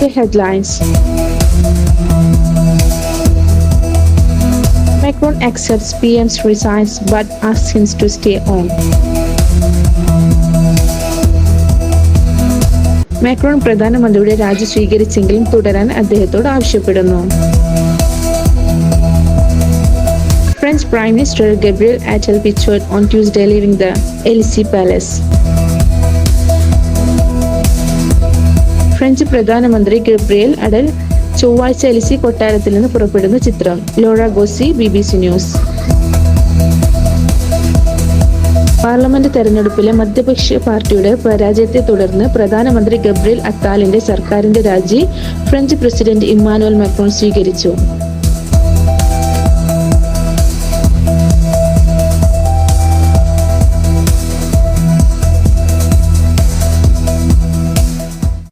UK headlines. Macron accepts PM's resigns but asks him to stay on. Macron പ്രധാനമന്ത്രിയുടെ രാജി സ്വീകരിച്ചെങ്കിലും തുടരാൻ അദ്ദേഹത്തോട് ആവശ്യപ്പെടുന്നു. French Prime Minister Gabriel Attal pictured on Tuesday leaving the Élysée Palace. French പ്രധാനമന്ത്രി Gabriel Attal ചൊവ്വാഴ്ച Élysée കൊട്ടാരത്തിൽ നിന്ന് പുറപ്പെടുന്ന ചിത്രം. Laura Gozzi, BBC news. Parliament തെരഞ്ഞെടുപ്പിലെ മധ്യപക്ഷ പാർട്ടിയുടെ പരാജയത്തെ തുടർന്ന് പ്രധാനമന്ത്രി ഗബ്രിയേൽ അത്താലിന്റെ സർക്കാരിന്റെ രാജി ഫ്രഞ്ച് പ്രസിഡന്റ് ഇമ്മാനുവൽ മാക്രോൺ സ്വീകരിച്ചു.